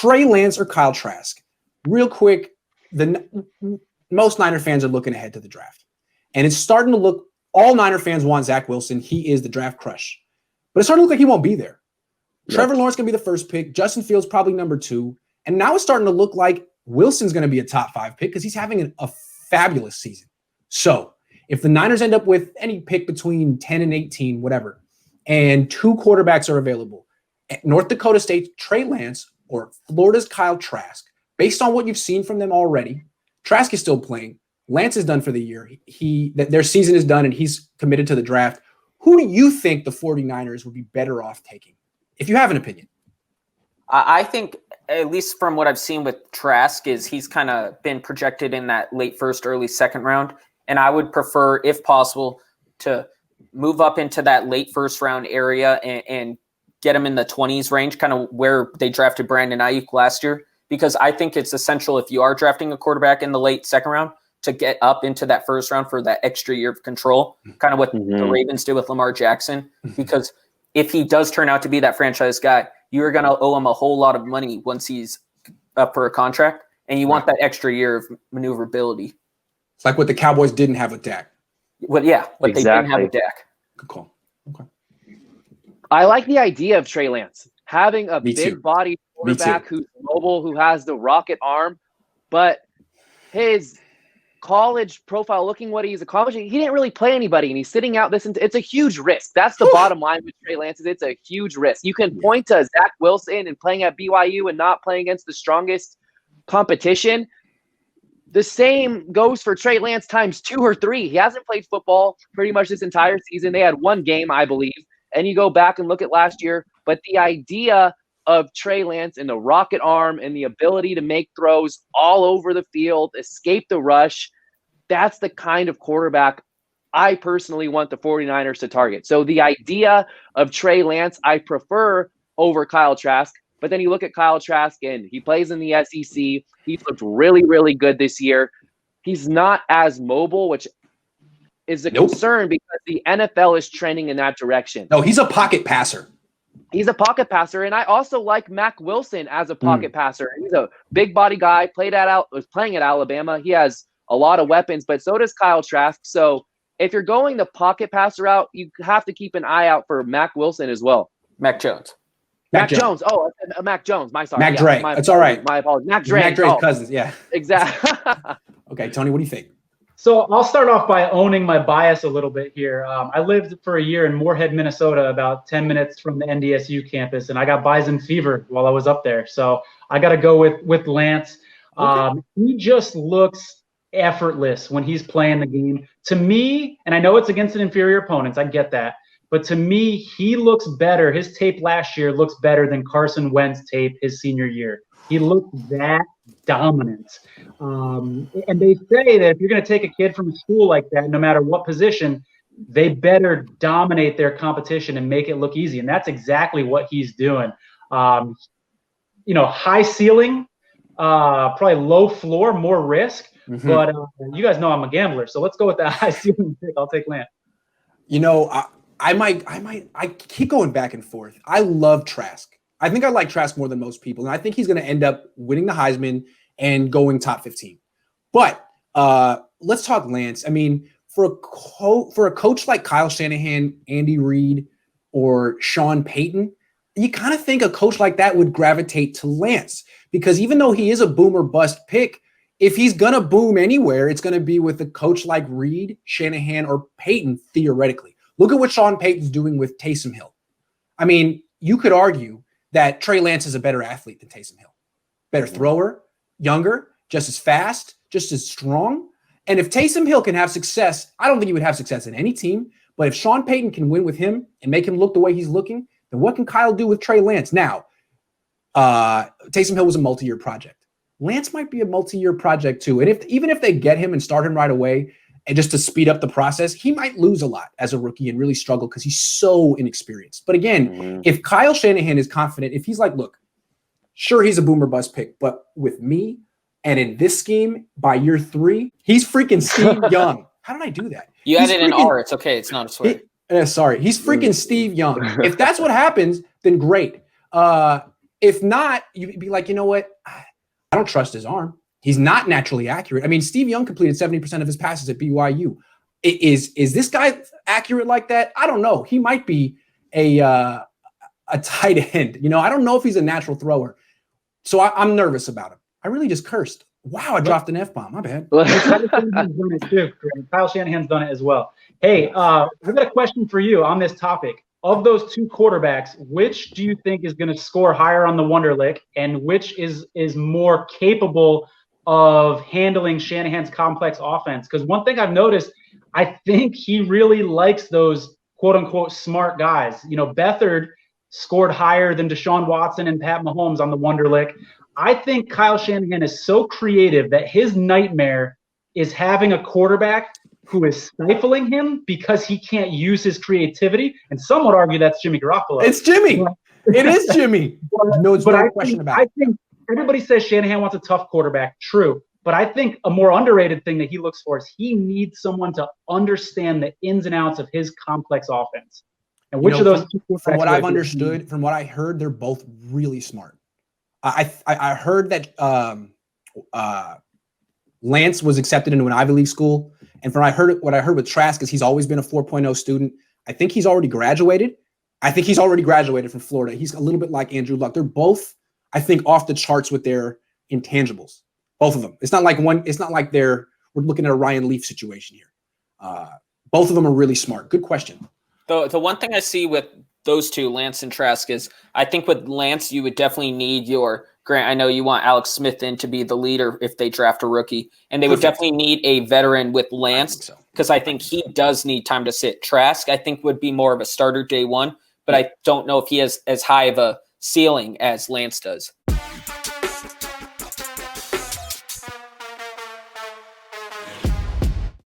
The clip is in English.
Trey Lance or Kyle Trask. Real quick, most Niner fans are looking ahead to the draft. And it's starting to look, all Niner fans want Zach Wilson. He is the draft crush. But it's starting to look like he won't be there. Yep. Trevor Lawrence going to be the first pick. Justin Fields probably number 2. And now it's starting to look like Wilson's going to be a top 5 pick because he's having a fabulous season. So if the Niners end up with any pick between 10 and 18, whatever, and 2 quarterbacks are available, North Dakota State's Trey Lance or Florida's Kyle Trask, based on what you've seen from them already, Trask is still playing. Lance is done for the year. Their season is done, and he's committed to the draft. Who do you think the 49ers would be better off taking, if you have an opinion? I think, at least from what I've seen with Trask, is he's kind of been projected in that late first, early second round. And I would prefer, if possible, to move up into that late first round area and get him in the 20s range, kind of where they drafted Brandon Ayuk last year. Because I think it's essential, if you are drafting a quarterback in the late second round, to get up into that first round for that extra year of control, kind of what the Ravens did with Lamar Jackson. Because if he does turn out to be that franchise guy, you're going to owe him a whole lot of money once he's up for a contract, and you want that extra year of maneuverability. It's like what the Cowboys didn't have with Dak. Well, yeah, what they didn't have with Dak. Good call. Okay. I like the idea of Trey Lance having a big-body quarterback who's mobile, who has the rocket arm, but his college profile, looking what he's accomplishing, he didn't really play anybody, and he's sitting out this. It's a huge risk. That's the bottom line with Trey Lance. It's a huge risk. You can point to Zach Wilson and playing at BYU and not playing against the strongest competition. The same goes for Trey Lance times 2 or 3. He hasn't played football pretty much this entire season. They had 1 game, I believe, and you go back and look at last year. But the idea of Trey Lance and the rocket arm and the ability to make throws all over the field, escape the rush, that's the kind of quarterback I personally want the 49ers to target. So the idea of Trey Lance, I prefer over Kyle Trask. But then you look at Kyle Trask, and he plays in the SEC. He's looked really, really good this year. He's not as mobile, which is a concern because the NFL is trending in that direction. No, he's a pocket passer. He's a pocket passer, and I also like Mac Wilson as a pocket passer. He's a big body guy, was playing at Alabama. He has a lot of weapons, but so does Kyle Trask. So if you're going the pocket passer route, you have to keep an eye out for Mac Wilson as well. Mac Jones. Mac Jones. Oh, Mac Jones. Mac Dre. It's all right. My apologies. Mac Dre. Mac Dre's cousins. Yeah. Exactly. Okay, Tony, what do you think? So I'll start off by owning my bias a little bit here. I lived for a year in Moorhead, Minnesota, about 10 minutes from the NDSU campus, and I got Bison fever while I was up there. So I got to go with Lance. He just looks effortless when he's playing the game. To me, and I know it's against an inferior opponents, I get that. But to me, he looks better. His tape last year looks better than Carson Wentz tape his senior year. He looked that dominant. And they say that if you're going to take a kid from a school like that, no matter what position, they better dominate their competition and make it look easy. And that's exactly what he's doing. High ceiling, probably low floor, more risk. Mm-hmm. But you guys know I'm a gambler, so let's go with that high ceiling pick. I'll take Lance. I keep going back and forth. I love Trask. I think I like Trask more than most people, and I think he's going to end up winning the Heisman and going top 15. But let's talk Lance. I mean, for a coach like Kyle Shanahan, Andy Reid, or Sean Payton, you kind of think a coach like that would gravitate to Lance because even though he is a boom or bust pick, if he's going to boom anywhere, it's going to be with a coach like Reid, Shanahan, or Payton, theoretically. Look at what Sean Payton's doing with Taysom Hill. I mean, you could argue that Trey Lance is a better athlete than Taysom Hill. Better thrower, younger, just as fast, just as strong. And if Taysom Hill can have success, I don't think he would have success in any team. But if Sean Payton can win with him and make him look the way he's looking, then what can Kyle do with Trey Lance? Now, Taysom Hill was a multi-year project. Lance might be a multi-year project too. And even if they get him and start him right away, and just to speed up the process, he might lose a lot as a rookie and really struggle because he's so inexperienced. But again, if Kyle Shanahan is confident, if he's like, look, sure, he's a boomer bust pick, but with me and in this scheme by year 3, he's freaking Steve Young. How did I do that? You added an R. It's okay. It's not a swear. Sorry. He's freaking Steve Young. If that's what happens, then great. If not, you'd be like, you know what? I don't trust his arm. He's not naturally accurate. I mean, Steve Young completed 70% of his passes at BYU. Is this guy accurate like that? I don't know. He might be a tight end. You know, I don't know if he's a natural thrower. So I'm nervous about him. I really just cursed. Wow, I dropped an F-bomb. My bad. Kyle Shanahan's done it as well. Hey, I've got a question for you on this topic. Of those two quarterbacks, which do you think is going to score higher on the Wonderlic, and which is more capable of handling Shanahan's complex offense? Because one thing I've noticed, I think he really likes those quote-unquote smart guys. You know, Beathard scored higher than Deshaun Watson and Pat Mahomes on the Wonderlic. I think Kyle Shanahan is so creative that his nightmare is having a quarterback who is stifling him because he can't use his creativity. And some would argue that's Jimmy Garoppolo. It's Jimmy. It is Jimmy. No question about it. I think everybody says Shanahan wants a tough quarterback. True. But I think a more underrated thing that he looks for is he needs someone to understand the ins and outs of his complex offense. And which of those two quarterbacks? From what I've understood, from what I heard, they're both really smart. I heard that Lance was accepted into an Ivy League school. And from what I heard with Trask is he's always been a 4.0 student. I think he's already graduated. From Florida. He's a little bit like Andrew Luck. They're both, I think, off the charts with their intangibles. Both of them. It's not like we're looking at a Ryan Leaf situation here. Both of them are really smart. Good question. The one thing I see with those two, Lance and Trask, is I think with Lance, you would definitely need your Grant. I know you want Alex Smith in to be the leader if they draft a rookie, and they would definitely need a veteran with Lance because I think he does need time to sit. Trask, I think, would be more of a starter day one, but I don't know if he has as high of a ceiling as Lance does.